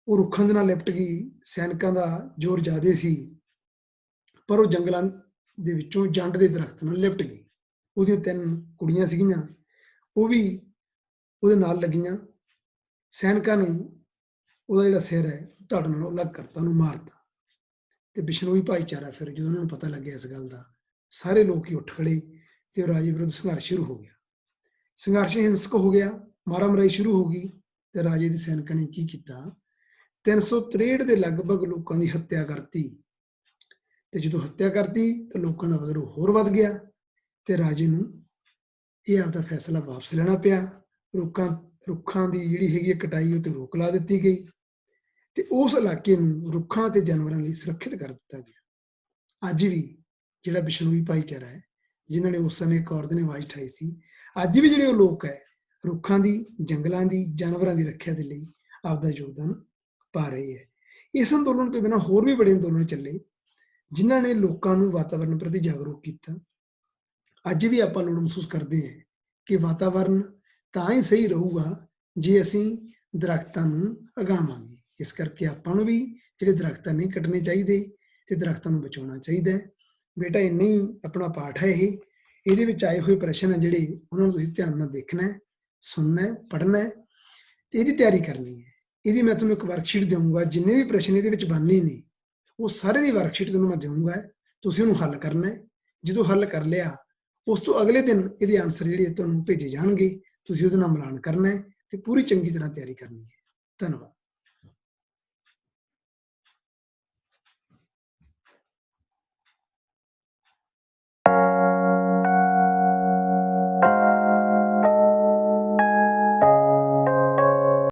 Speaker 1: ਉਹ ਰੁੱਖਾਂ ਦੇ ਨਾਲ ਲਿਪਟ ਗਈ, ਸੈਨਿਕਾਂ ਦਾ ਜ਼ੋਰ ਜ਼ਿਆਦੇ ਸੀ, ਪਰ ਉਹ ਜੰਗਲਾਂ ਦੇ ਵਿੱਚੋਂ ਜੰਡ ਦੇ ਦਰਖਤ ਨਾਲ ਲਿਪਟ ਗਈ। ਉਹਦੀਆਂ 3 ਕੁੜੀਆਂ ਸੀਗੀਆਂ, ਉਹ ਵੀ ਉਹਦੇ ਨਾਲ ਲੱਗੀਆਂ। ਸੈਨਿਕਾਂ ਨੇ ਉਹਦਾ ਜਿਹੜਾ ਸਿਰ ਹੈ ਧੜ ਨਾਲੋਂ ਅਲੱਗ ਕਰਤਾ, ਉਹਨੂੰ ਮਾਰਤਾ। ਤੇ ਬਿਸ਼ਨੋਈ ਭਾਈਚਾਰਾ ਫਿਰ ਜਦੋਂ ਉਹਨਾਂ ਨੂੰ ਪਤਾ ਲੱਗਿਆ ਇਸ ਗੱਲ ਦਾ, ਸਾਰੇ ਲੋਕ ਹੀ ਉੱਠ ਖੜੇ ਤੇ ਉਹ ਰਾਜੇ ਵਿਰੁੱਧ ਸੰਘਰਸ਼ ਸ਼ੁਰੂ ਹੋ ਗਿਆ। ਸੰਘਰਸ਼ ਹਿੰਸਕ ਹੋ ਗਿਆ, ਮਾਰਾ ਮਰਾਈ ਸ਼ੁਰੂ ਹੋ ਗਈ, ਤੇ ਰਾਜੇ ਦੇ ਸੈਨਿਕਾਂ ਨੇ ਕੀ ਕੀਤਾ, 363 ਦੇ ਲਗਭਗ ਲੋਕਾਂ ਦੀ ਹੱਤਿਆ ਕਰਤੀ। ਤੇ ਜਦੋਂ ਹੱਤਿਆ ਕਰਤੀ ਤਾਂ ਲੋਕਾਂ ਦਾ ਵਿਦਰੋਹ ਹੋਰ ਵੱਧ ਗਿਆ, ਤੇ ਰਾਜੇ ਨੂੰ ਇਹ ਆਪਦਾ ਫੈਸਲਾ ਵਾਪਸ ਲੈਣਾ ਪਿਆ। ਰੁੱਖਾਂ ਦੀ ਜਿਹੜੀ ਹੈਗੀ ਕਟਾਈ ਉਹ ਤੇ ਰੋਕ ਲਾ ਦਿੱਤੀ ਗਈ, ਤੇ ਉਸ ਇਲਾਕੇ ਨੂੰ ਰੁੱਖਾਂ ਤੇ ਜਾਨਵਰਾਂ ਲਈ ਸੁਰੱਖਿਅਤ ਕਰ ਦਿੱਤਾ ਗਿਆ। ਅੱਜ ਵੀ ਜਿਹੜਾ ਬਿਸ਼ਨੋਈ ਭਾਈਚਾਰਾ ਹੈ, ਜਿਨ੍ਹਾਂ ਨੇ ਉਸ ਸਮੇਂ ਇੱਕ ਔਰਤ ਨੇ ਆਵਾਜ਼ ਉਠਾਈ ਸੀ, ਅੱਜ ਵੀ ਜਿਹੜੇ ਉਹ ਲੋਕ ਹੈ ਰੁੱਖਾਂ ਦੀ, ਜੰਗਲਾਂ ਦੀ, ਜਾਨਵਰਾਂ ਦੀ ਰੱਖਿਆ ਦੇ ਲਈ ਆਪਦਾ ਯੋਗਦਾਨ ਪਾ ਰਹੇ ਹੈ। ਇਸ ਅੰਦੋਲਨ ਤੋਂ ਬਿਨਾਂ ਹੋਰ ਵੀ ਬੜੇ ਅੰਦੋਲਨ ਚੱਲੇ, ਜਿਨ੍ਹਾਂ ਨੇ ਲੋਕਾਂ ਨੂੰ ਵਾਤਾਵਰਣ ਪ੍ਰਤੀ ਜਾਗਰੂਕ ਕੀਤਾ। ਅੱਜ ਵੀ ਆਪਾਂ ਲੋੜ ਮਹਿਸੂਸ ਕਰਦੇ ਹਾਂ ਕਿ ਵਾਤਾਵਰਣ ਤਾਂ ਹੀ ਸਹੀ ਰਹੂਗਾ ਜੇ ਅਸੀਂ ਦਰਖਤਾਂ ਨੂੰ ਉਗਾਵਾਂਗੇ। ਇਸ ਕਰਕੇ ਆਪਾਂ ਨੂੰ ਵੀ ਜਿਹੜੇ ਦਰਖਤ ਨਹੀਂ ਕੱਟਣੇ ਚਾਹੀਦੇ ਤੇ ਦਰਖਤਾਂ ਨੂੰ ਬਚਾਉਣਾ ਚਾਹੀਦਾ ਹੈ। ਬੇਟਾ ਇੰਨਾ ਹੀ ਆਪਣਾ ਪਾਠ ਹੈ ਇਹ, ਇਹਦੇ ਵਿੱਚ ਆਏ ਹੋਏ ਪ੍ਰਸ਼ਨ ਹੈ ਜਿਹੜੇ ਉਹਨਾਂ ਨੂੰ ਤੁਸੀਂ ਧਿਆਨ ਨਾਲ ਦੇਖਣਾ ਹੈ, ਸੁਣਨਾ ਹੈ, ਪੜ੍ਹਨਾ ਹੈ ਤੇ ਇਹਦੀ ਤਿਆਰੀ ਕਰਨੀ ਹੈ। ਇਹਦੀ ਮੈਂ ਤੁਹਾਨੂੰ ਇੱਕ ਵਰਕਸ਼ੀਟ ਦੇਵਾਂਗਾ, ਜਿੰਨੇ ਵੀ ਪ੍ਰਸ਼ਨ ਇਹਦੇ ਵਿੱਚ ਬਣਨੇ ਨੇ ਉਹ ਸਾਰੇ ਦੀ ਵਰਕਸ਼ੀਟ ਤੁਹਾਨੂੰ ਮੈਂ ਦੇਵਾਂਗਾ, ਤੁਸੀਂ ਉਹਨੂੰ ਹੱਲ ਕਰਨਾ ਹੈ। ਜਦੋਂ ਹੱਲ ਕਰ ਲਿਆ ਉਸ ਤੋਂ ਅਗਲੇ ਦਿਨ ਇਹਦੇ ਆਨਸਰ ਜਿਹੜੇ ਤੁਹਾਨੂੰ ਭੇਜੇ ਜਾਣਗੇ, ਤੁਸੀਂ ਉਹਦੇ ਨਾਲ ਮਿਲਾਨ ਕਰਨਾ ਹੈ ਤੇ ਪੂਰੀ ਚੰਗੀ ਤਰ੍ਹਾਂ ਤਿਆਰੀ ਕਰਨੀ ਹੈ। ਧੰਨਵਾਦ।